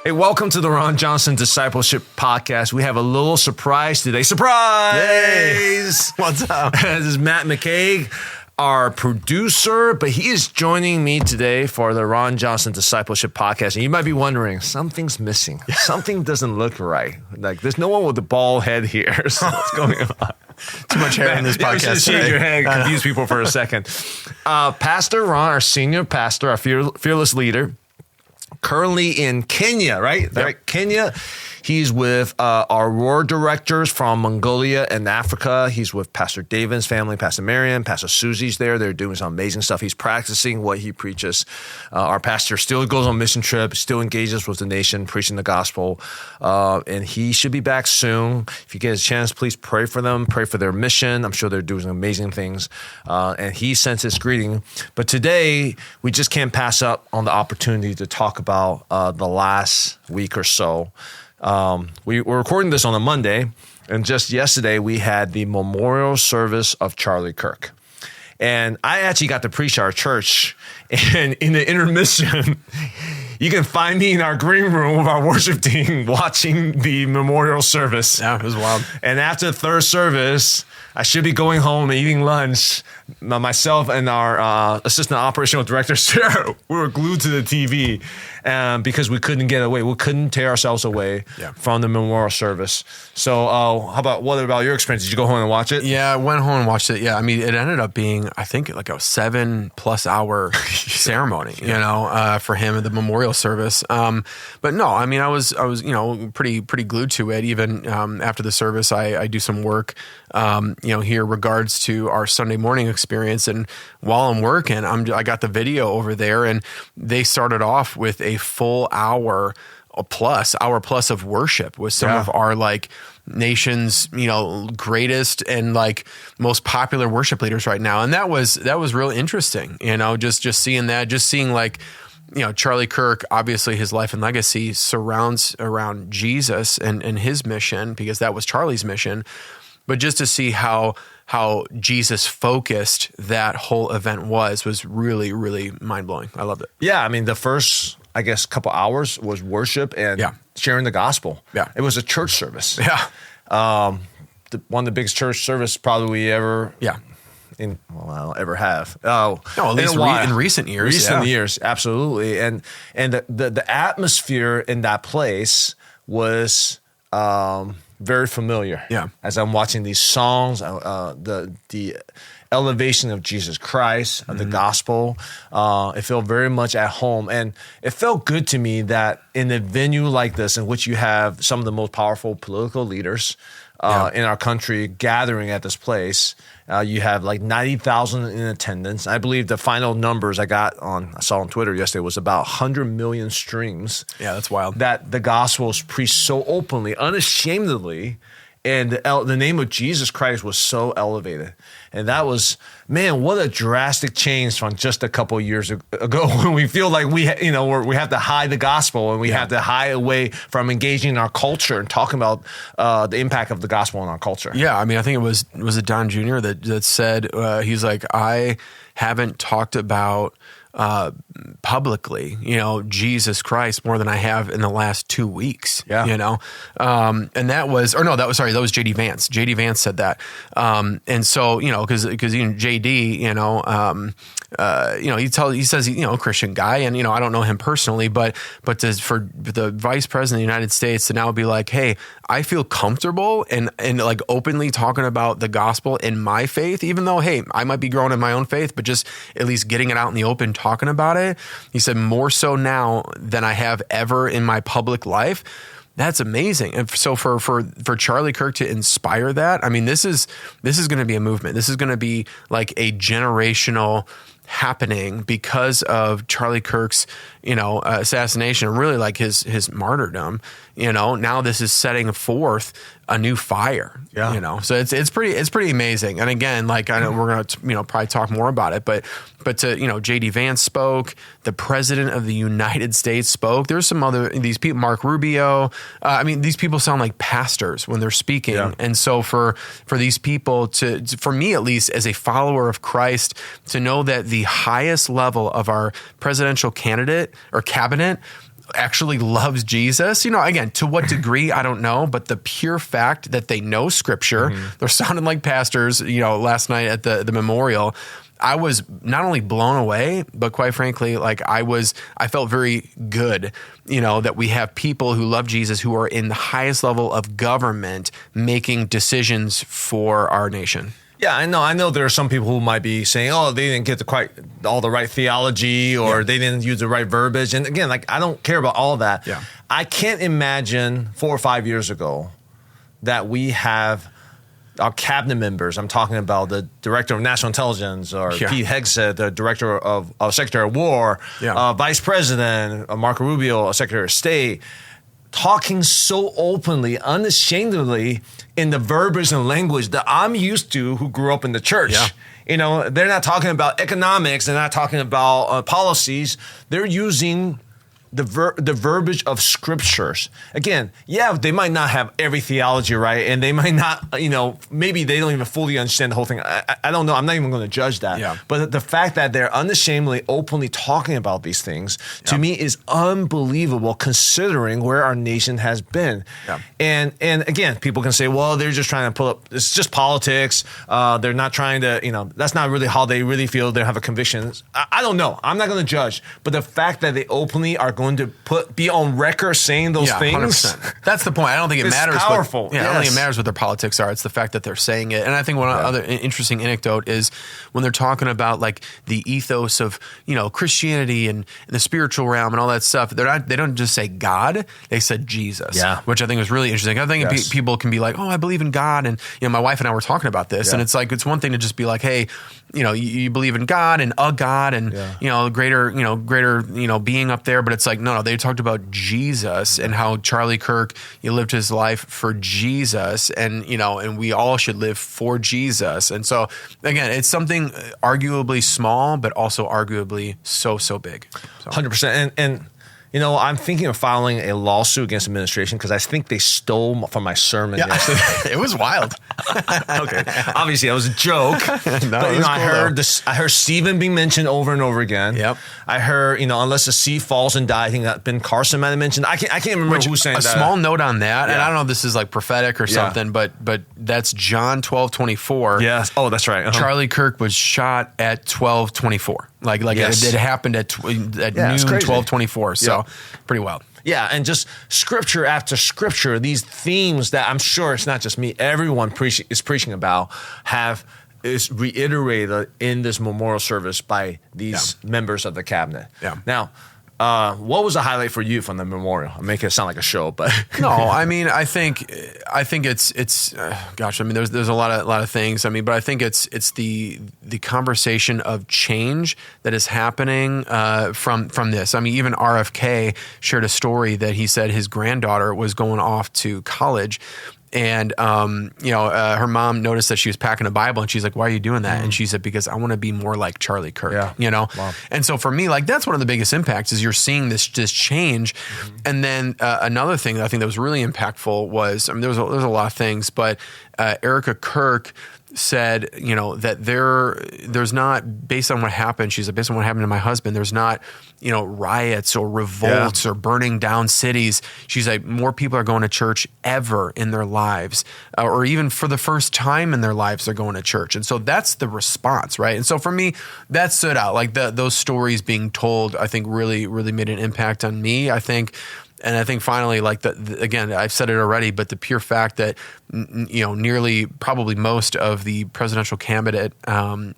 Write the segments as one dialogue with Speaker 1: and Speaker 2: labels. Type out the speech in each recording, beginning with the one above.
Speaker 1: Hey, welcome to the Ron Johnson Discipleship Podcast. We have a little surprise today. Surprise!
Speaker 2: Hey. What's up?
Speaker 1: This is Matt McCague, our producer, but he is joining me today for the Ron Johnson Discipleship Podcast. And you might be wondering, something's missing. Something doesn't look right. Like, there's no one with a bald head here. So what's going on?
Speaker 2: Too much hair in this podcast.
Speaker 1: Shake your head, confuse people for a second. Pastor Ron, our senior pastor, our fearless leader, currently in Kenya, right?
Speaker 2: Yep.
Speaker 1: Right, Kenya. He's with our war directors from Mongolia and Africa. He's with Pastor David's family, Pastor Marion, Pastor Susie's there. They're doing some amazing stuff. He's practicing what he preaches. Our pastor still goes on mission trips, still engages with the nation, preaching the gospel. And he should be back soon. If you get a chance, please pray for them, pray for their mission. I'm sure they're doing amazing things. And he sends his greeting. But today, we just can't pass up on the opportunity to talk about the last week or so. We were recording this on a Monday, and just yesterday we had the memorial service of Charlie Kirk. And I actually got to preach at our church, and in the intermission, you can find me in our green room with our worship team watching the memorial service.
Speaker 2: Yeah, it was wild.
Speaker 1: And after the third service, I should be going home and eating lunch. Myself and our assistant operational director, Sarah, we were glued to the TV because we couldn't get away. We couldn't tear ourselves away from the memorial service. So what about your experience? Did you go home and watch it?
Speaker 2: Yeah, I went home and watched it. Yeah, I mean, it ended up being, I think, like a 7+ hour ceremony, for him at the memorial service. But no, I mean, I was pretty glued to it. Even after the service, I do some work, here regards to our Sunday morning experience. And while I'm working, I got the video over there, and they started off with a full hour plus of worship with some of our nation's greatest and most popular worship leaders right now. And that was real interesting, just seeing that, just seeing Charlie Kirk, obviously his life and legacy surrounds around Jesus and his mission, because that was Charlie's mission. But just to see how Jesus focused that whole event was really, really mind-blowing. I loved it.
Speaker 1: Yeah, I mean, the first, couple hours was worship and sharing the gospel. Yeah. It was a church service.
Speaker 2: Yeah.
Speaker 1: One of the biggest church service probably we ever ever have.
Speaker 2: No, at least in recent years.
Speaker 1: Recent years, absolutely. And the atmosphere in that place was very familiar. Yeah. As I'm watching these songs, the elevation of Jesus Christ, of the gospel, it felt very much at home. And it felt good to me that in a venue like this, in which you have some of the most powerful political leaders in our country gathering at this place, you have 90,000 in attendance. I believe the final numbers I saw on Twitter yesterday was about 100 million streams.
Speaker 2: Yeah, that's wild.
Speaker 1: That the gospel is preached so openly, unashamedly, and the name of Jesus Christ was so elevated. And that was, man, what a drastic change from just a couple of years ago, when we feel like we have to hide the gospel, and we have to hide away from engaging in our culture and talking about the impact of the gospel in our culture.
Speaker 2: Yeah, I mean, I think it was Don Jr. that said, he's like, I haven't talked about publicly, Jesus Christ more than I have in the last 2 weeks, and that was JD Vance. JD Vance said that. And so, cause even JD, he says, a Christian guy, and, I don't know him personally, but for the vice president of the United States to now be like, hey, I feel comfortable and openly talking about the gospel in my faith, even though, hey, I might be growing in my own faith, but just at least getting it out in the open, talking about it. He said, more so now than I have ever in my public life. That's amazing. And so for Charlie Kirk to inspire that, I mean, this is going to be a movement. This is going to be like a generational happening because of Charlie Kirk's, assassination, and really his martyrdom. Now this is setting forth a new fire. Yeah. So it's pretty amazing. And again, I know we're going to probably talk more about it, but to JD Vance spoke, the president of the United States spoke. There's some these people, Mark Rubio. These people sound like pastors when they're speaking. Yeah. And so for these people for me at least, as a follower of Christ, to know that the highest level of our presidential candidate or cabinet actually loves Jesus. Again, to what degree, I don't know, but the pure fact that they know scripture, they're sounding like pastors, last night at the memorial, I was not only blown away, but quite frankly, like I felt very good, that we have people who love Jesus who are in the highest level of government making decisions for our nation.
Speaker 1: Yeah, I know there are some people who might be saying, oh, they didn't get all the right theology, or they didn't use the right verbiage. And again, like, I don't care about all that.
Speaker 2: Yeah.
Speaker 1: I can't imagine 4 or 5 years ago that we have our cabinet members. I'm talking about the director of national intelligence, or Pete Hegseth, the director of Secretary of War, Vice President Marco Rubio, Secretary of State, talking so openly, unashamedly in the verbiage and language that I'm used to, who grew up in the church. Yeah. They're not talking about economics. They're not talking about policies. They're using the verbiage of scriptures. Again, they might not have every theology right, and they might not, maybe they don't even fully understand the whole thing. I don't know. I'm not even going to judge that. Yeah. But the fact that they're unashamedly, openly talking about these things, to me, is unbelievable, considering where our nation has been. Yeah. And again, people can say, well, they're just trying to pull up, it's just politics. They're not trying to, that's not really how they really feel. They have a conviction. I don't know. I'm not going to judge. But the fact that they openly are going to be on record saying those things.
Speaker 2: 100%. That's the point. I don't think it matters.
Speaker 1: Powerful.
Speaker 2: I don't think it matters what their politics are. It's the fact that they're saying it. And I think one other interesting anecdote is when they're talking about like the ethos of Christianity and the spiritual realm and all that stuff. They don't just say God. They said Jesus. Yeah. Which I think was really interesting. I think people can be like, oh, I believe in God, and my wife and I were talking about this, and it's like it's one thing to just be like, hey, you believe in God and a God and greater being up there, but it's like no, they talked about Jesus and how Charlie Kirk lived his life for Jesus, and and we all should live for Jesus. And so again, it's something arguably small, but also arguably so big.
Speaker 1: 100%. And I'm thinking of filing a lawsuit against administration because I think they stole from my sermon yesterday.
Speaker 2: It was wild.
Speaker 1: Okay, obviously that was a joke. But I heard this. I heard Stephen being mentioned over and over again. Yep. I heard unless the seed falls and dies. I think that Ben Carson might have mentioned. I can't remember who saying that.
Speaker 2: A small note on that, and I don't know if this is like prophetic or something, but that's John 12:24.
Speaker 1: Yes. Oh, that's right.
Speaker 2: Charlie Kirk was shot at 12:24. Like it happened at noon 12:24. So pretty wild.
Speaker 1: Yeah, and just scripture after scripture, these themes that I'm sure it's not just me, everyone is preaching about is reiterated in this memorial service by these members of the cabinet. Yeah. Now, what was the highlight for you from the memorial? I'm making it sound like a show, but
Speaker 2: no, I mean, I think it's gosh, I mean, there's a lot of things. I mean, but I think it's the conversation of change that is happening from this. I mean, even RFK shared a story that he said his granddaughter was going off to college. And, her mom noticed that she was packing a Bible, and she's like, why are you doing that? And she said, because I want to be more like Charlie Kirk, Wow. And so for me, like, that's one of the biggest impacts is you're seeing this change. Mm-hmm. And then another thing that I think that was really impactful was, I mean, there was a lot of things, but Erica Kirk said, that there's not, based on what happened, she said, based on what happened to my husband, there's not, riots or revolts or burning down cities. She's like, more people are going to church ever in their lives, or even for the first time in their lives, they're going to church. And so that's the response, right? And so for me, that stood out. Like those stories being told, I think really, really made an impact on me. I think finally, like again, I've said it already, but the pure fact that nearly probably most of the presidential candidate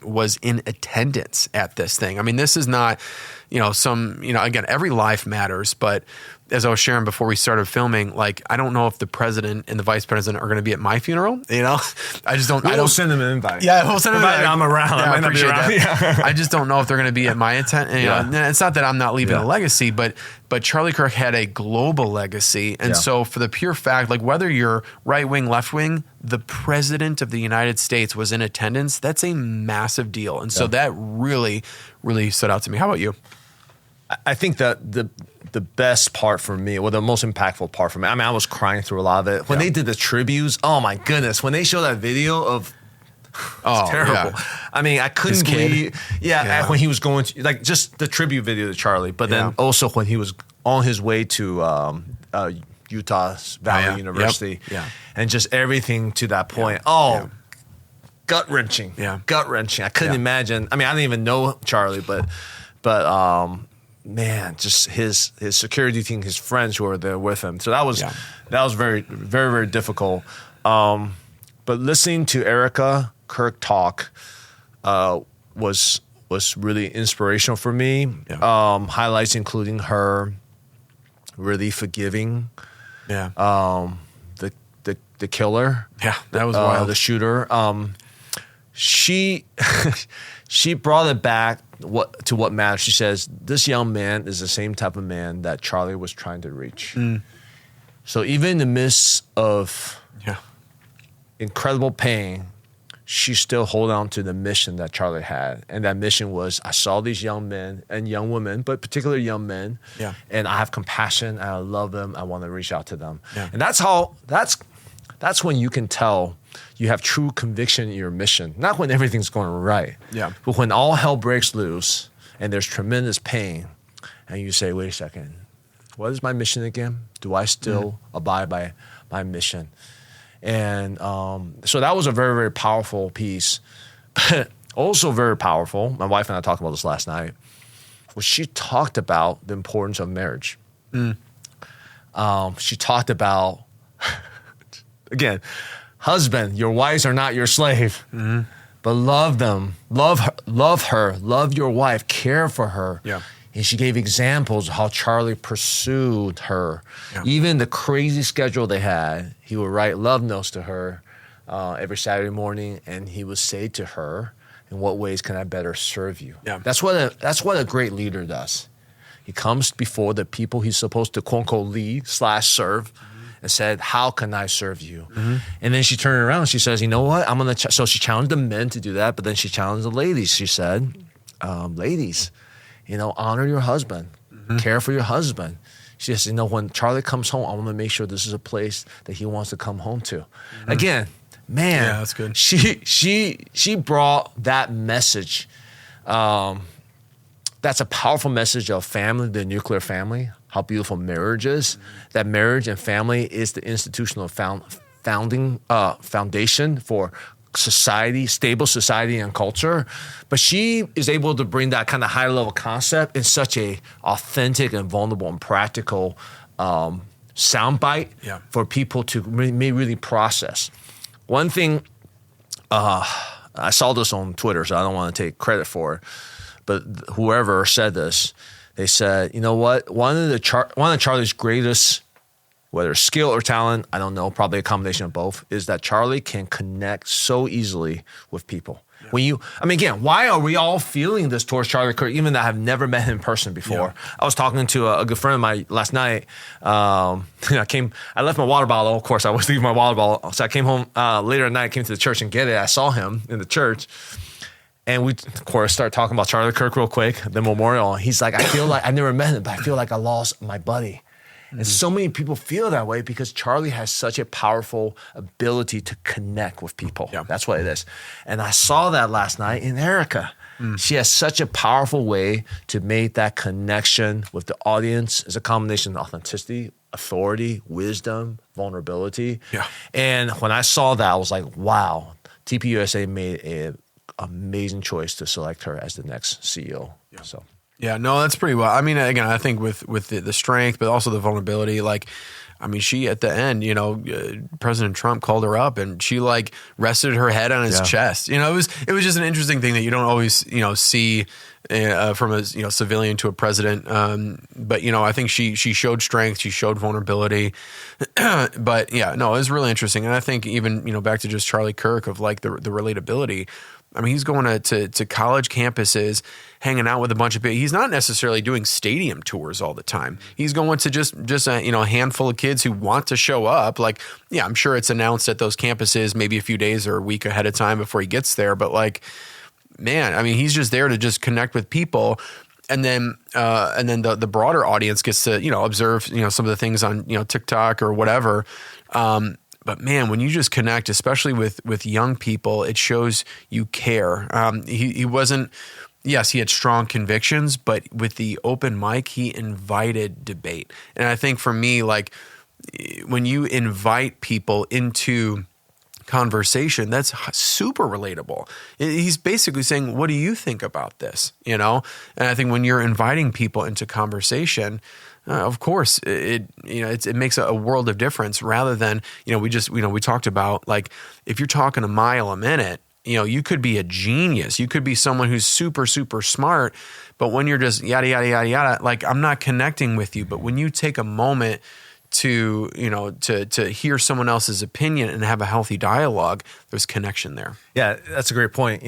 Speaker 2: was in attendance at this thing. I mean, this is not again, every life matters, but as I was sharing before we started filming, like, I don't know if the president and the vice president are going to be at my funeral. I just don't.
Speaker 1: We'll send them an invite.
Speaker 2: Yeah, we'll send them an invite.
Speaker 1: I'm around. I might not be around.
Speaker 2: Yeah. I just don't know if they're going to be at my intent. It's not that I'm not leaving a legacy, but Charlie Kirk had a global legacy, and so for the pure fact, like, whether you're right wing, left wing, the president of the United States was in attendance. That's a massive deal, and so that really, really stood out to me. How about you?
Speaker 1: I think that the best part for me, or the most impactful part for me, I mean, I was crying through a lot of it. When they did the tributes, oh my goodness, when they showed that video of, it's terrible. Yeah. I mean, I couldn't believe, when he was going to, like, just the tribute video to Charlie, but then also when he was on his way to Utah's Valley University.
Speaker 2: Yep. Yeah.
Speaker 1: And just everything to that point.
Speaker 2: Yeah.
Speaker 1: Oh,
Speaker 2: Yeah.
Speaker 1: gut-wrenching.
Speaker 2: Yeah.
Speaker 1: Gut-wrenching. I couldn't imagine. I mean, I didn't even know Charlie, but man, just his security team, his friends who were there with him. So that was very, very, very difficult. But listening to Erica Kirk talk was really inspirational for me. Yeah. Highlights including her really forgiving the killer.
Speaker 2: Yeah, that was wild.
Speaker 1: The shooter. She brought it back to what matters. She says, this young man is the same type of man that Charlie was trying to reach. So even in the midst of incredible pain, she still hold on to the mission that Charlie had. And that mission was, I saw these young men and young women, but particularly young men, and I have compassion, and I love them, I want to reach out to them. Yeah. And that's when you can tell you have true conviction in your mission. Not when everything's going right, but when all hell breaks loose and there's tremendous pain, and you say, wait a second, what is my mission again? Do I still abide by my mission? And so that was a very, very powerful piece. Also very powerful, my wife and I talked about this last night, was she talked about the importance of marriage. She talked about, again, husband, your wives are not your slave, but love them, love her, love your wife, care for her. Yeah. And she gave examples of how Charlie pursued her. Yeah. Even the crazy schedule they had, he would write love notes to her every Saturday morning, and he would say to her, in what ways can I better serve you? Yeah. That's what a great leader does. He comes before the people he's supposed to quote unquote lead / serve, and said, how can I serve you? And then she turned around and she says, you know what? I'm going to, so she challenged the men to do that, but then she challenged the ladies. She said, ladies, honor your husband, care for your husband. She says, when Charlie comes home, I want to make sure this is a place that he wants to come home to. Again, man,
Speaker 2: yeah, that's good.
Speaker 1: She brought that message. That's a powerful message of family, the nuclear family, how beautiful marriage is. That marriage and family is the institutional foundation for society, stable society and culture. But she is able to bring that kind of high level concept in such a authentic and vulnerable and practical soundbite for people to really process. One thing, I saw this on Twitter, so I don't want to take credit for it, but whoever said this, they said, you know what? One of Charlie's greatest, whether skill or talent, I don't know, probably a combination of both, is that Charlie can connect so easily with people. Yeah. Again, why are we all feeling this towards Charlie Kirk, even though I have never met him in person before? Yeah. I was talking to a good friend of mine last night. I left my water bottle. Of course, I always leave my water bottle. So I came home later at night, came to the church and get it. I saw him in the church. And we, of course, started talking about Charlie Kirk real quick, the memorial. He's like, I feel like I never met him, but I feel like I lost my buddy. And so many people feel that way because Charlie has such a powerful ability to connect with people. Yeah. That's what it is. And I saw that last night in Erica. She has such a powerful way to make that connection with the audience. It's a combination of authenticity, authority, wisdom, vulnerability. Yeah. And when I saw that, I was like, wow, TPUSA made an amazing choice to select her as the next CEO. Yeah. So.
Speaker 2: Yeah, no, that's pretty well. Again, I think with the strength, but also the vulnerability, she at the end, President Trump called her up and she rested her head on his chest. It was just an interesting thing that you don't always, see from a civilian to a president. But I think she showed strength, she showed vulnerability. But yeah, no, it was really interesting. And I think even, back to just Charlie Kirk of the relatability. He's going to college campuses, hanging out with a bunch of people. He's not necessarily doing stadium tours all the time. He's going to just a handful of kids who want to show up. I'm sure it's announced at those campuses maybe a few days or a week ahead of time before he gets there. But he's just there to just connect with people. And then the broader audience gets to, observe, some of the things on, TikTok or whatever. But man, when you just connect, especially with young people, it shows you care. He wasn't, yes, he had strong convictions, but with the open mic, he invited debate. And I think for me, like when you invite people into conversation, that's super relatable. He's basically saying, what do you think about this? You know? And I think when you're inviting people into conversation, of course, it makes a world of difference rather than, we talked about, like, if you're talking a mile a minute, you could be a genius. You could be someone who's super, super smart, but when you're just yada, yada, yada, yada, like, I'm not connecting with you. But when you take a moment to hear someone else's opinion and have a healthy dialogue, there's connection there.
Speaker 1: Yeah, that's a great point.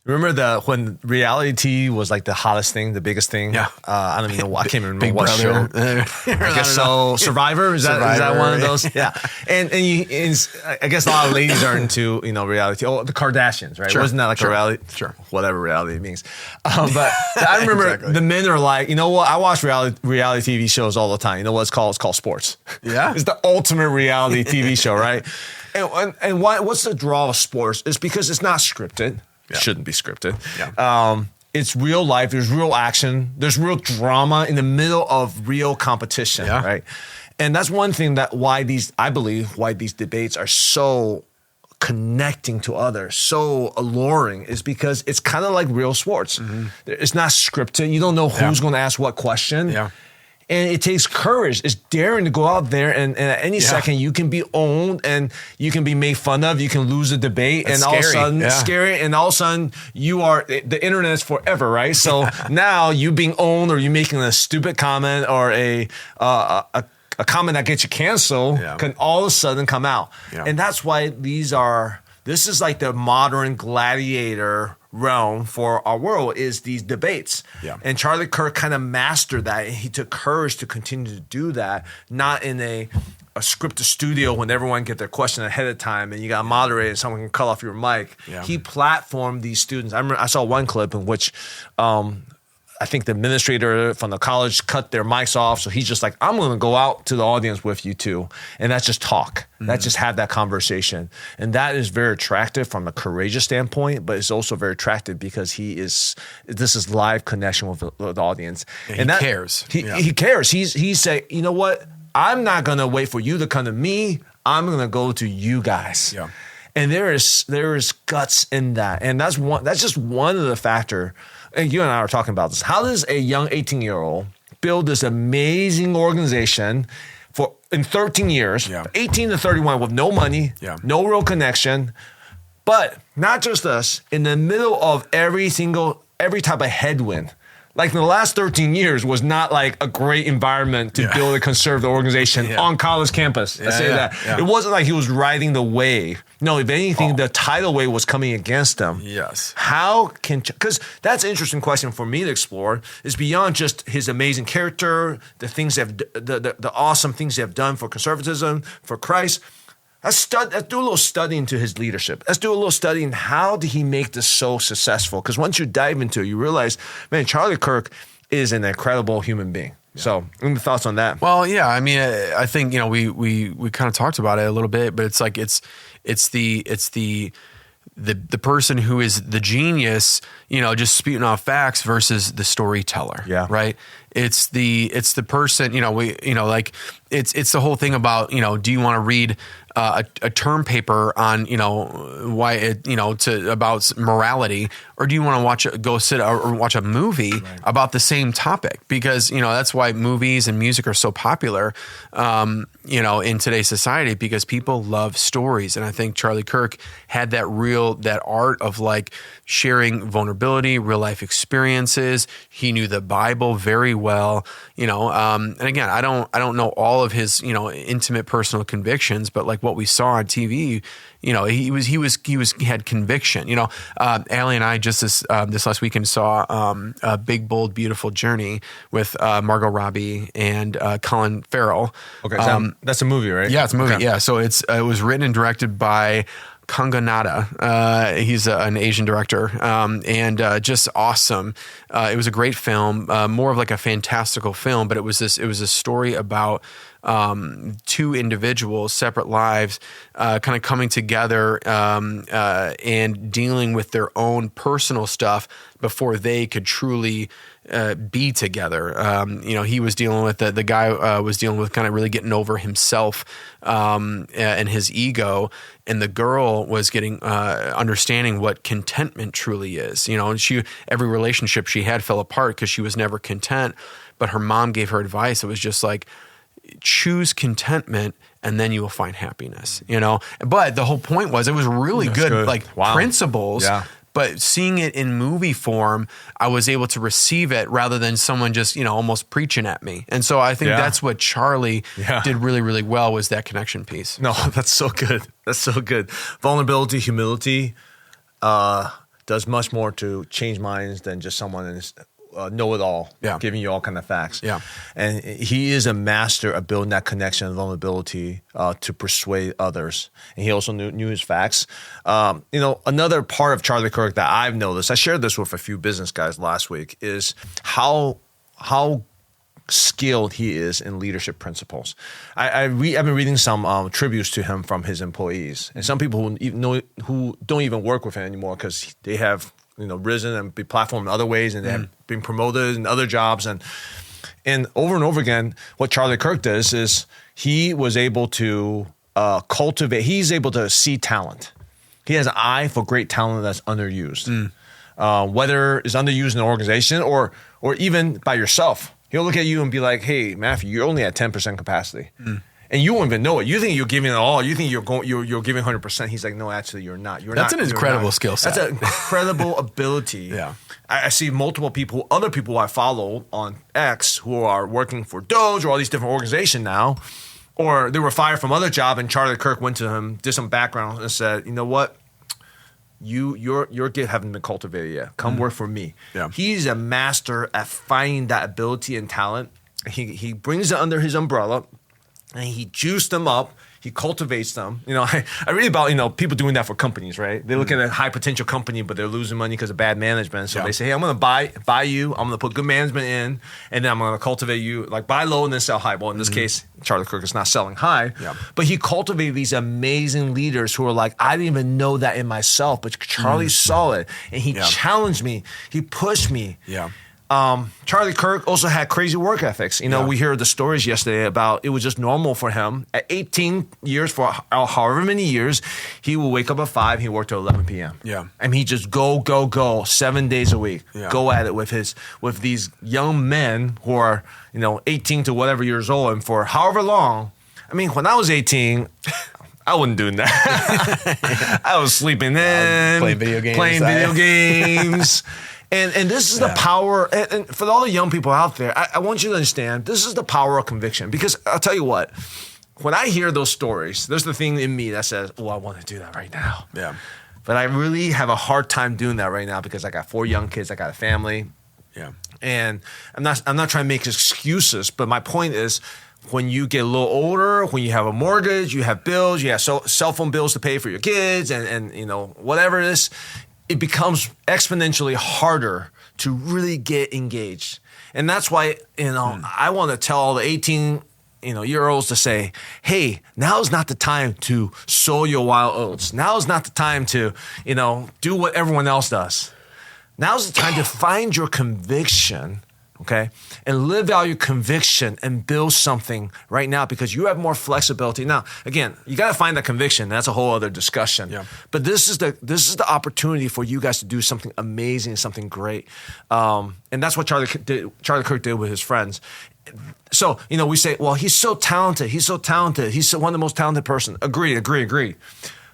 Speaker 1: Remember when reality TV was like the hottest thing, the biggest thing?
Speaker 2: Yeah.
Speaker 1: I don't even know. I can't remember
Speaker 2: Big
Speaker 1: what
Speaker 2: Brother.
Speaker 1: show. I guess so. Survivor? Is that one of those? Yeah. And I guess a lot of ladies are into, reality. Oh, the Kardashians, right?
Speaker 2: Sure.
Speaker 1: Wasn't that like a reality?
Speaker 2: Sure.
Speaker 1: Whatever reality means. But I remember
Speaker 2: Exactly.
Speaker 1: the men are like, you know what? I watch reality TV shows all the time. You know what it's called? It's called sports.
Speaker 2: Yeah.
Speaker 1: It's the ultimate reality TV show, right? And what's the draw of sports? It's because it's not scripted.
Speaker 2: Yeah.
Speaker 1: Shouldn't be scripted.
Speaker 2: Yeah.
Speaker 1: It's real life. There's real action. There's real drama in the middle of real competition, right? And that's one thing I believe why these debates are so connecting to others, so alluring, is because it's kind of like real sports. Mm-hmm. It's not scripted. You don't know who's going to ask what question.
Speaker 2: Yeah.
Speaker 1: And it takes courage. It's daring to go out there and at any second you can be owned and you can be made fun of. You can lose a debate.
Speaker 2: That's
Speaker 1: and all of a
Speaker 2: scary.
Speaker 1: sudden, scary. And all of a sudden, the internet is forever, right? So now you being owned or you making a stupid comment or a comment that gets you canceled can all of a sudden come out. Yeah. And that's why this is like the modern gladiator realm for our world, is these debates.
Speaker 2: Yeah.
Speaker 1: And Charlie Kirk kind of mastered that, and he took courage to continue to do that, not in a scripted studio when everyone get their question ahead of time and you got to moderate and someone can cut off your mic. Yeah. He platformed these students. I remember I saw one clip in which I think the administrator from the college cut their mics off. So he's just like, I'm going to go out to the audience with you too. And that's just talk. Mm-hmm. That's just have that conversation. And that is very attractive from a courageous standpoint, but it's also very attractive because this is live connection with the audience.
Speaker 2: Yeah, and he cares.
Speaker 1: He cares. He's saying, you know what? I'm not going to wait for you to come to me. I'm going to go to you guys. Yeah. And there is guts in that. And that's just one of the factors. And you and I are talking about this. How does a young 18-year-old build this amazing organization in 13 years, 18 to 31, with no money, no real connection, but not just us, in the middle of every type of headwind? Like in the last 13 years was not like a great environment to build a conservative organization on college campus. I say that. Yeah. It wasn't like he was riding the wave. No, if anything, the tidal wave was coming against him.
Speaker 2: Yes.
Speaker 1: Because that's an interesting question for me to explore, is beyond just his amazing character, the things the awesome things they have done for conservatism, for Christ. Let's do a little study into his leadership. Let's do a little study in how did he make this so successful? Because once you dive into it, you realize, man, Charlie Kirk is an incredible human being. Yeah. So, any thoughts on that?
Speaker 2: Well, yeah, I mean, I think we kind of talked about it a little bit, but it's like it's the person who is the genius, just spewing off facts versus the storyteller. Yeah. Right. It's the person, it's the whole thing about, do you want to read a term paper on, why about morality, or do you want to watch a movie about the same topic? Because, that's why movies and music are so popular, in today's society, because people love stories. And I think Charlie Kirk had that art of like sharing vulnerability, real life experiences. He knew the Bible very well, and again, I don't know all of his, intimate personal convictions, but like what we saw on TV, he had conviction. Allie and I just this last weekend saw a Big Bold Beautiful Journey with Margot Robbie and Colin Farrell.
Speaker 1: Okay, that's a movie, right?
Speaker 2: Yeah, it's a movie. Okay. Yeah, so it was written and directed by Kanganada. He's an Asian director, and just awesome. It was a great film, more of like a fantastical film, but it was a story about two individuals, separate lives, kind of coming together and dealing with their own personal stuff before they could truly be together. He was dealing with the guy was dealing with kind of really getting over himself and his ego, and the girl was getting understanding what contentment truly is. And every relationship she had fell apart because she was never content. But her mom gave her advice. It was just like, choose contentment and then you will find happiness. But the whole point was, it was really good. Like principles. Yeah. But seeing it in movie form, I was able to receive it rather than someone just, almost preaching at me. And so I think that's what Charlie did really, really well, was that connection piece.
Speaker 1: No, that's so good. That's so good. Vulnerability, humility does much more to change minds than just someone is know-it-all, giving you all kind of facts. Yeah. And he is a master of building that connection and vulnerability to persuade others. And he also knew his facts. Another part of Charlie Kirk that I've noticed, I shared this with a few business guys last week, is how skilled he is in leadership principles. I've been reading some tributes to him from his employees, and some people who don't even work with him anymore because they have risen and be platformed in other ways, and they have been promoted in other jobs. And over and over again, what Charlie Kirk does is he was able to cultivate, he's able to see talent. He has an eye for great talent that's underused. Whether it's underused in an organization or even by yourself. He'll look at you and be like, hey, Matthew, you're only at 10% capacity. And you won't even know it. You think you're giving it all. You think you're giving 100%. He's like, no, actually, you're not.
Speaker 2: That's an incredible skill set.
Speaker 1: That's an incredible ability. Yeah. I see multiple people, other people I follow on X who are working for Doge or all these different organizations now, or they were fired from other job, and Charlie Kirk went to him, did some background, and said, you know what? Your gift haven't been cultivated yet. Come work for me. Yeah. He's a master at finding that ability and talent. He brings it under his umbrella, and he juiced them up. He cultivates them. I read about, people doing that for companies, right? They look at a high potential company, but they're losing money because of bad management. So they say, hey, I'm going to buy you. I'm going to put good management in, and then I'm going to cultivate you, like buy low and then sell high. Well, in this case, Charlie Kirk is not selling high, but he cultivated these amazing leaders who are like, I didn't even know that in myself, but Charlie saw it, and he challenged me. He pushed me. Yeah. Charlie Kirk also had crazy work ethics. We heard the stories yesterday about it was just normal for him. At 18 years, for however many years, he would wake up at 5, he worked till 11 p.m. Yeah. And he just go 7 days a week. Yeah. Go at it with these young men who are, 18 to whatever years old, and for however long. I mean, when I was 18, I wasn't doing that. I was sleeping in, playing video games. And this is the power, and for all the young people out there, I want you to understand, this is the power of conviction. Because I'll tell you what, when I hear those stories, there's the thing in me that says, oh, I want to do that right now. Yeah. But I really have a hard time doing that right now because I got 4 young kids, I got a family. Yeah. And I'm not trying to make excuses, but my point is, when you get a little older, when you have a mortgage, you have bills, you have cell phone bills to pay for your kids, and whatever it is, it becomes exponentially harder to really get engaged. And that's why, I want to tell all the 18, year olds to say, hey, now's not the time to sow your wild oats. Now's not the time to, do what everyone else does. Now's the time to find your conviction, okay, and live out your conviction and build something right now, because you have more flexibility. Now, again, you got to find that conviction. That's a whole other discussion. Yeah. But this is the opportunity for you guys to do something amazing, something great. And that's what Charlie Kirk did with his friends. So, we say, well, he's so talented. He's one of the most talented person. Agree.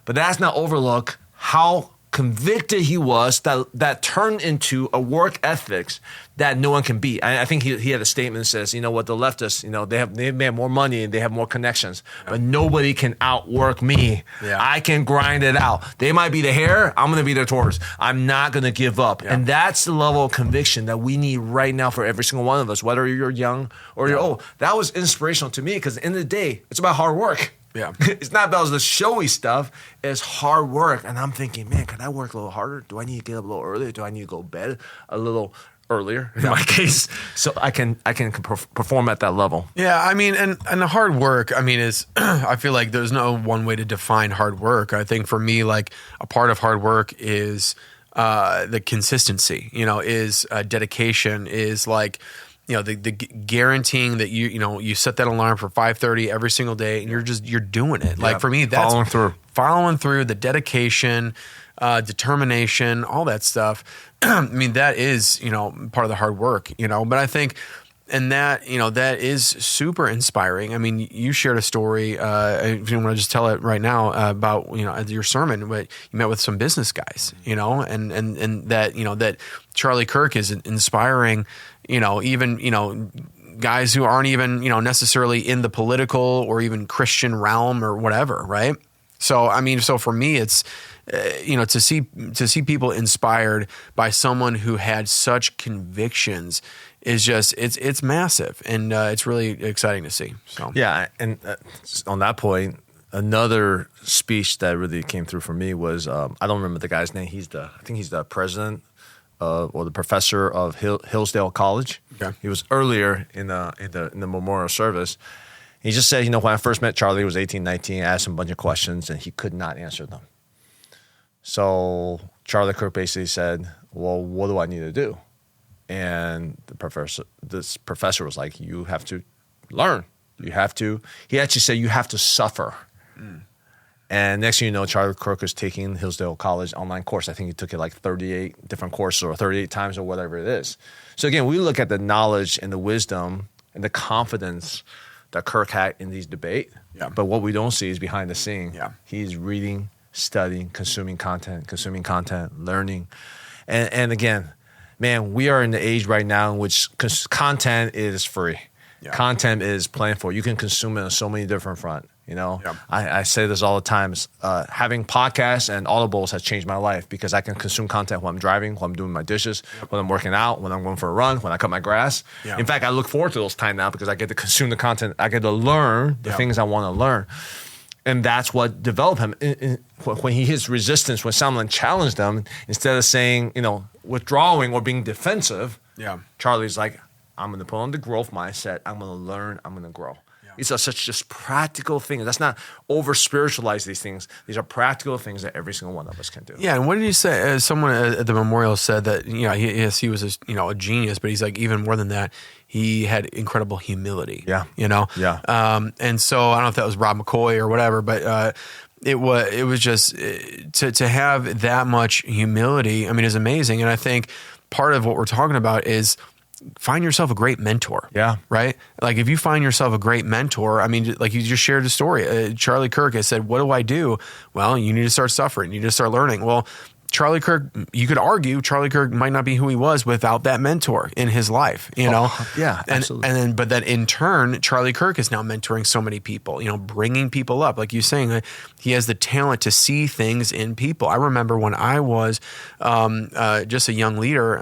Speaker 1: But that's not overlook how convicted he was that turned into a work ethics that no one can beat. I think he had a statement that says, the leftists, they have more money and they have more connections, but nobody can outwork me. Yeah. I can grind it out. They might be the hair, I'm going to be their tortoise. I'm not going to give up. Yeah. And that's the level of conviction that we need right now for every single one of us, whether you're young or you're old. That was inspirational to me, because at the end of the day, it's about hard work. Yeah. It's not about the showy stuff. It's hard work. And I'm thinking, man, can I work a little harder? Do I need to get up a little earlier? Do I need to go to bed a little earlier in my case, so I can perform at that level.
Speaker 2: Yeah, I mean, and the hard work, I mean, is I feel like there's no one way to define hard work. I think for me, like a part of hard work is the consistency, is dedication, is like, the guaranteeing that you set that alarm for 5:30 every single day and you're doing it. Like for me, that's following through, the dedication, determination, all that stuff. I mean, that is, part of the hard work, but I think, and that, that is super inspiring. I mean, you shared a story, if you want to just tell it right now, about, your sermon, but you met with some business guys, and that, that Charlie Kirk is inspiring, even, guys who aren't even, necessarily in the political or even Christian realm or whatever. Right. So, I mean, so for me, it's, to see people inspired by someone who had such convictions is just, it's massive. And it's really exciting to see. So,
Speaker 1: yeah. And on that point, another speech that really came through for me was, I don't remember the guy's name. I think he's the president or the professor of Hillsdale College.
Speaker 2: Okay.
Speaker 1: He was earlier in the memorial service. He just said, when I first met Charlie, he was 18, 19, I asked him a bunch of questions and he could not answer them. So Charlie Kirk basically said, well, what do I need to do? And this professor was like, you have to learn. He actually said, you have to suffer. And next thing you know, Charlie Kirk is taking Hillsdale College online course. I think he took it like 38 different courses or 38 times or whatever it is. So again, we look at the knowledge and the wisdom and the confidence that Kirk had in these debate.
Speaker 2: Yeah.
Speaker 1: But what we don't see is behind the scene.
Speaker 2: Yeah.
Speaker 1: He's reading, studying, consuming content, learning. And again, man, we are in the age right now in which content is free. Yeah. Content is plentiful. You can consume it on so many different fronts.
Speaker 2: Yeah.
Speaker 1: I say this all the time. Having podcasts and audibles has changed my life because I can consume content when I'm driving, when I'm doing my dishes, when I'm working out, when I'm going for a run, when I cut my grass. Yeah. In fact, I look forward to those times now because I get to consume the content. I get to learn the things I want to learn. And that's what developed him. When he hits resistance, when someone challenged him, instead of saying, withdrawing or being defensive, Charlie's like, I'm going to put on the growth mindset. I'm going to learn. I'm going to grow. These are such just practical things. That's not over-spiritualize these things. These are practical things that every single one of us can do.
Speaker 2: Yeah, and what did you say? Someone at the memorial said that, he was a genius, but he's like, even more than that, he had incredible humility.
Speaker 1: Yeah.
Speaker 2: Yeah. And so I don't know if that was Rob McCoy or whatever, but it was just to have that much humility, I mean, is amazing. And I think part of what we're talking about is find yourself a great mentor.
Speaker 1: Yeah.
Speaker 2: Right? Like if you find yourself a great mentor, I mean, like you just shared a story. Charlie Kirk has said, what do I do? Well, you need to start suffering. You need to start learning. Well, Charlie Kirk, you could argue Charlie Kirk might not be who he was without that mentor in his life,
Speaker 1: Yeah, absolutely.
Speaker 2: And then, but that in turn, Charlie Kirk is now mentoring so many people, bringing people up. Like you're saying, he has the talent to see things in people. I remember when I was just a young leader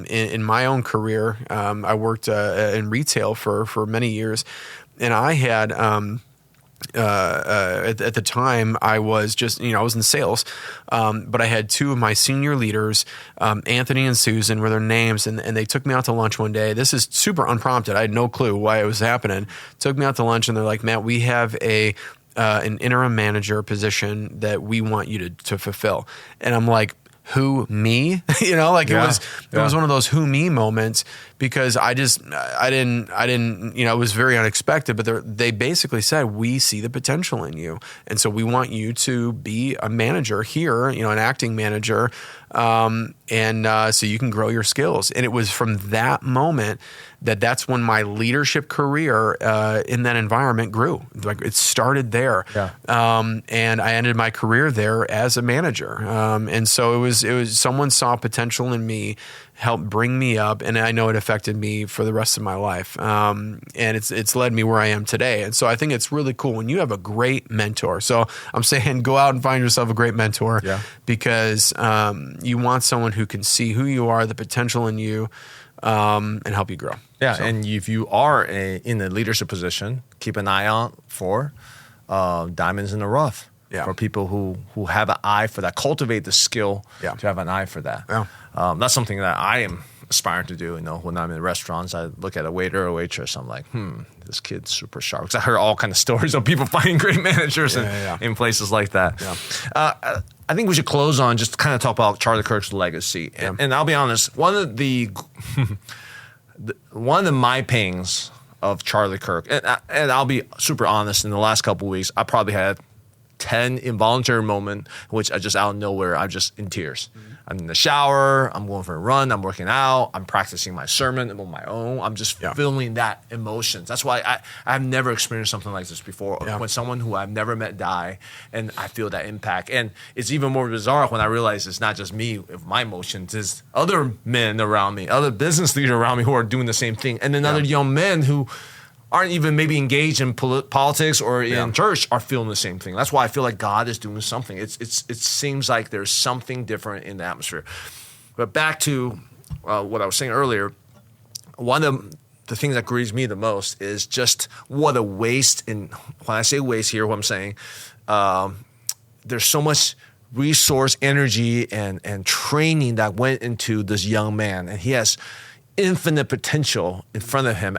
Speaker 2: in my own career, I worked in retail for many years, and I had at the time I was just, I was in sales, but I had two of my senior leaders, Anthony and Susan were their names, and they took me out to lunch one day. This is super unprompted. I had no clue why it was happening. Took me out to lunch and they're like, Matt, we have an interim manager position that we want you to fulfill. And I'm like, who, me? It was one of those who, me moments because I didn't, it was very unexpected, but they basically said, we see the potential in you. And so we want you to be a manager here, an acting manager. So you can grow your skills. And it was from that moment that's when my leadership career in that environment grew. Like it started there.
Speaker 1: Yeah.
Speaker 2: And I ended my career there as a manager. And so it was someone saw potential in me, helped bring me up, and I know it affected me for the rest of my life. And it's led me where I am today. And so I think it's really cool when you have a great mentor. So I'm saying go out and find yourself a great mentor because you want someone who can see who you are, the potential in you, and help you grow.
Speaker 1: Yeah, and if you are in a leadership position, keep an eye out for diamonds in the rough. Yeah. For people who have an eye for that, cultivate the skill to have an eye for that.
Speaker 2: Yeah.
Speaker 1: That's something that I am aspiring to do. When I'm in restaurants, I look at a waiter or waitress. I'm like, this kid's super sharp. Because I heard all kind of stories of people finding great managers in places like that. Yeah. I think we should close on just kind of talk about Charlie Kirk's legacy. And I'll be honest, one of the my pangs of Charlie Kirk, and I'll be super honest, in the last couple of weeks, I probably had 10 involuntary moments, which I just out of nowhere, I'm just in tears. Mm-hmm. I'm in the shower, I'm going for a run, I'm working out, I'm practicing my sermon on my own. I'm just feeling that emotions. That's why I've never experienced something like this before. Yeah. When someone who I've never met die, and I feel that impact. And it's even more bizarre when I realize it's not just me with my emotions, it's other men around me, other business leaders around me who are doing the same thing. And then other young men who aren't even maybe engaged in politics or in church are feeling the same thing. That's why I feel like God is doing something. It seems like there's something different in the atmosphere. But back to what I was saying earlier, one of the things that grieves me the most is just what a waste. And when I say waste here, what I'm saying, there's so much resource, energy, and training that went into this young man. And he has infinite potential in front of him.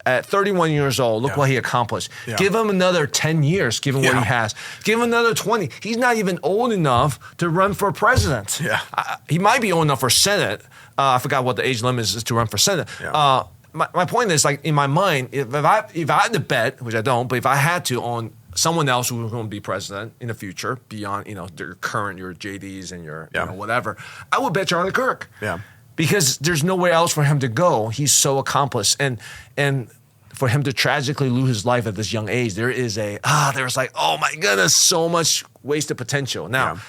Speaker 1: At 31 years old, look what he accomplished. Yeah. Give him another 10 years, given what he has. Give him another 20. He's not even old enough to run for president. Yeah. He might be old enough for Senate. I forgot what the age limit is to run for Senate. Yeah. My point is, like, in my mind, if I had to bet, which I don't, but if I had to on someone else who was going to be president in the future, beyond your JDs and your whatever, I would bet Charlie Kirk. Yeah. Because there's nowhere else for him to go. He's so accomplished. And for him to tragically lose his life at this young age, there's like, oh my goodness, so much wasted potential. Now,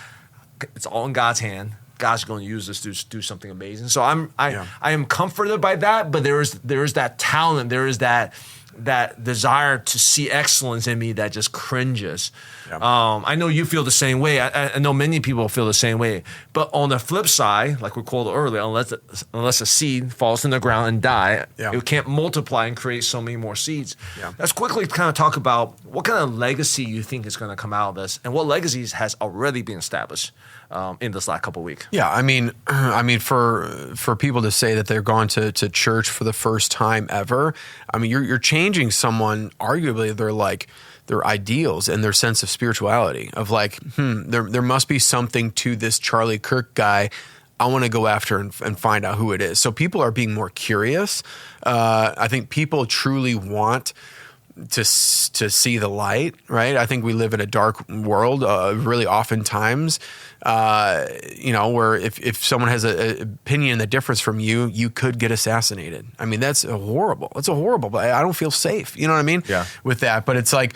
Speaker 1: it's all in God's hand. God's going to use this to do something amazing. So I am comforted by that, but there is that talent, there is that desire to see excellence in me that just cringes. Yeah. I know you feel the same way. I know many people feel the same way. But on the flip side, like we called it earlier, unless a seed falls in the ground and die, it can't multiply and create so many more seeds. Yeah. Let's quickly kind of talk about what kind of legacy you think is going to come out of this, and what legacies has already been established in this last couple of weeks. Yeah, I mean, for people to say that they're going to church for the first time ever, I mean, you're changing someone, arguably, their ideals and their sense of spirituality, of like, there must be something to this Charlie Kirk guy. I want to go after and find out who it is. So people are being more curious. I think people truly want to see the light, right? I think we live in a dark world, really oftentimes, where if someone has an opinion that differs from you, you could get assassinated. I mean, that's horrible. But I don't feel safe. You know what I mean? Yeah. With that. But it's like,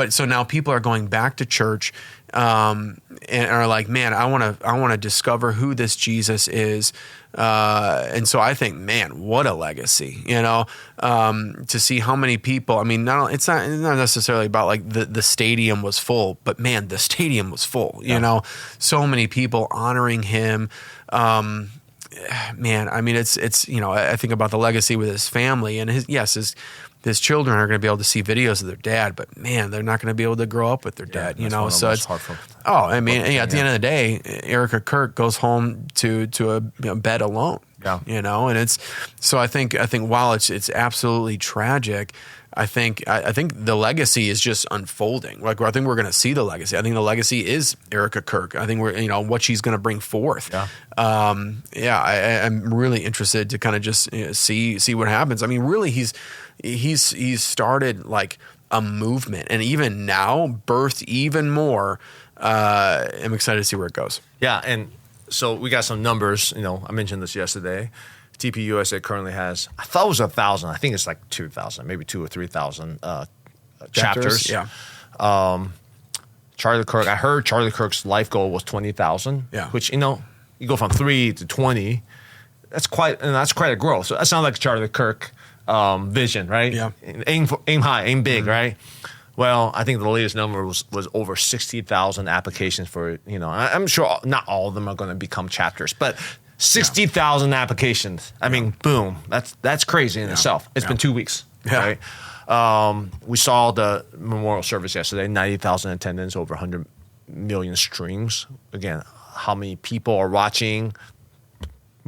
Speaker 1: so now people are going back to church, and are like, man, I want to discover who this Jesus is. And so I think, man, what a legacy, to see how many people, I mean, it's not necessarily about like the stadium was full, but man, the stadium was full, so many people honoring him. Man, I mean, it's I think about the legacy with his family, and his children are going to be able to see videos of their dad, but man, they're not going to be able to grow up with their dad, So it's at the end of the day, Erica Kirk goes home to a bed alone, and it's so I think while it's absolutely tragic, I think the legacy is just unfolding. Like, I think we're going to see the legacy. I think the legacy is Erica Kirk. I think we're, what she's going to bring forth. Yeah. I'm really interested to kind of just see what happens. I mean, really, he's started like a movement, and even now birthed even more. I'm excited to see where it goes. Yeah, and so we got some numbers. I mentioned this yesterday. TPUSA currently has, I thought it was 1,000. I think it's like 2,000, maybe 2,000 or 3,000 chapters. Yeah. Charlie Kirk, I heard Charlie Kirk's life goal was 20,000. Yeah. Which, you go from 3 to 20. That's quite a growth. So that sounds like Charlie Kirk vision, right? Yeah. Aim high, aim big, right? Well, I think the latest number was over 60,000 applications for, I'm sure not all of them are going to become chapters, but 60,000 applications. I mean, boom. That's crazy in itself. It's been 2 weeks. Yeah. Right? We saw the memorial service yesterday, 90,000 attendance, over 100 million streams. Again, how many people are watching?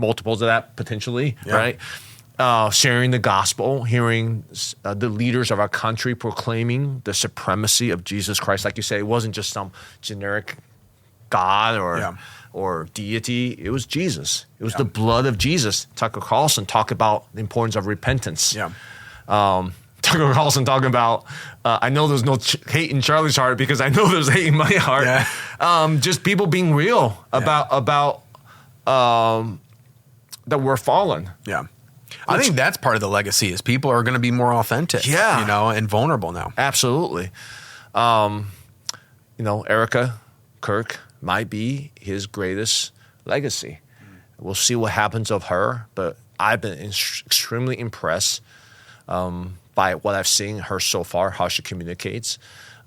Speaker 1: multiples of that potentially, right? Sharing the gospel, hearing the leaders of our country proclaiming the supremacy of Jesus Christ. Like you say, it wasn't just some generic God or deity. It was Jesus. It was the blood of Jesus. Tucker Carlson talked about the importance of repentance. Tucker Carlson talking about, I know there's no hate in Charlie's heart because I know there's hate in my heart. Just people being real about that we're fallen.
Speaker 2: I think that's part of the legacy is people are going to be more authentic, and vulnerable now.
Speaker 1: Absolutely. Erica Kirk might be his greatest legacy. We'll see what happens of her, but I've been extremely impressed by what I've seen her so far, how she communicates.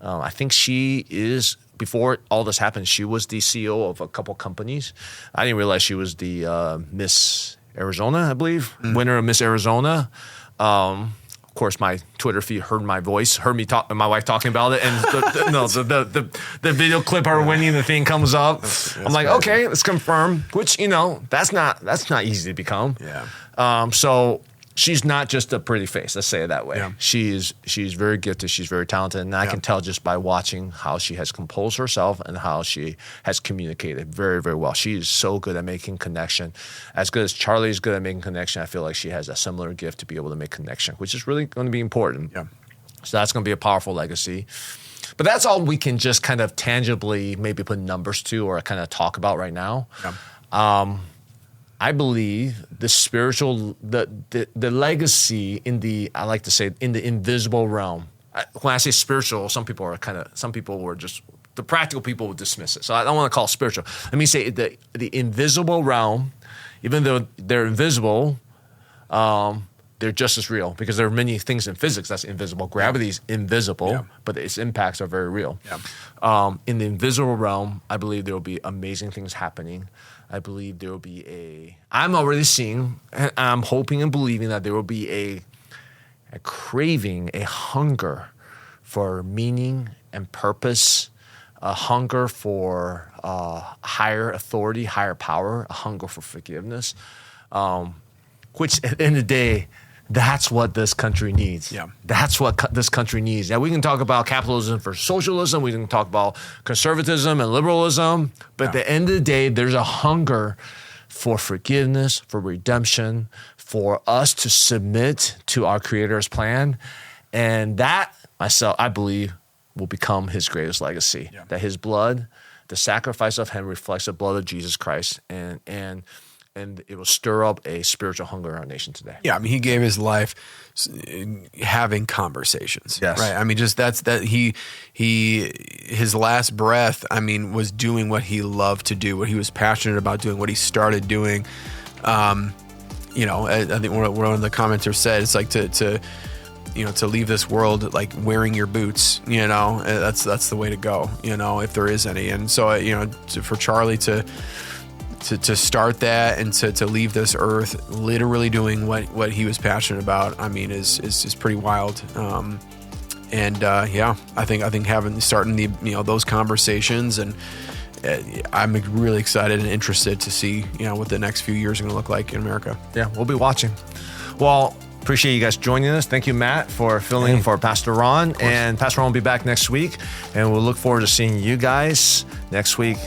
Speaker 1: I think she is, before all this happened, she was the CEO of a couple companies. I didn't realize she was the Miss Arizona, I believe, winner of Miss Arizona. Of course, my Twitter feed heard my voice, heard me talk, my wife talking about it, and the video clip her winning the thing comes up. I'm like, okay, let's confirm. Which that's not easy to become. So she's not just a pretty face. Let's say it that way. She's very gifted. She's very talented, and I can tell just by watching how she has composed herself and how she has communicated very, very well. She is so good at making connection. As good as Charlie is good at making connection, I feel like she has a similar gift to be able to make connection, which is really going to be important. So that's going to be a powerful legacy. But that's all we can just kind of tangibly maybe put numbers to or kind of talk about right now. I believe the spiritual, the legacy in the, I like to say, in the invisible realm. When I say spiritual, some people were just, the practical people would dismiss it. So I don't want to call it spiritual. Let me say the invisible realm, even though they're invisible, they're just as real because there are many things in physics that's invisible. Gravity is invisible, but its impacts are very real. In the invisible realm, I believe there will be amazing things happening. I believe there will be I'm already seeing, and I'm hoping and believing that there will be a craving, a hunger for meaning and purpose, a hunger for higher authority, higher power, a hunger for forgiveness, which at the end of the day, that's what this country needs. That's what this country needs. Now, we can talk about capitalism for socialism. We can talk about conservatism and liberalism. But at the end of the day, there's a hunger for forgiveness, for redemption, for us to submit to our Creator's plan. And that, I believe, will become his greatest legacy. That his blood, the sacrifice of him reflects the blood of Jesus Christ. And it will stir up a spiritual hunger in our nation today.
Speaker 2: I mean, he gave his life having conversations. Right. I mean, just his last breath, I mean, was doing what he loved to do, what he was passionate about doing, what he started doing. I think one of the commenters said, it's like to leave this world like wearing your boots, that's the way to go, if there is any. And so, for Charlie to start that and to leave this earth literally doing what he was passionate about, I mean, is pretty wild. I think starting those conversations, and I'm really excited and interested to see what the next few years are going to look like in America.
Speaker 1: We'll be watching. Well, appreciate you guys joining us. Thank you, Matt, for filling in for Pastor Ron. And Pastor Ron will be back next week, and we'll look forward to seeing you guys next week.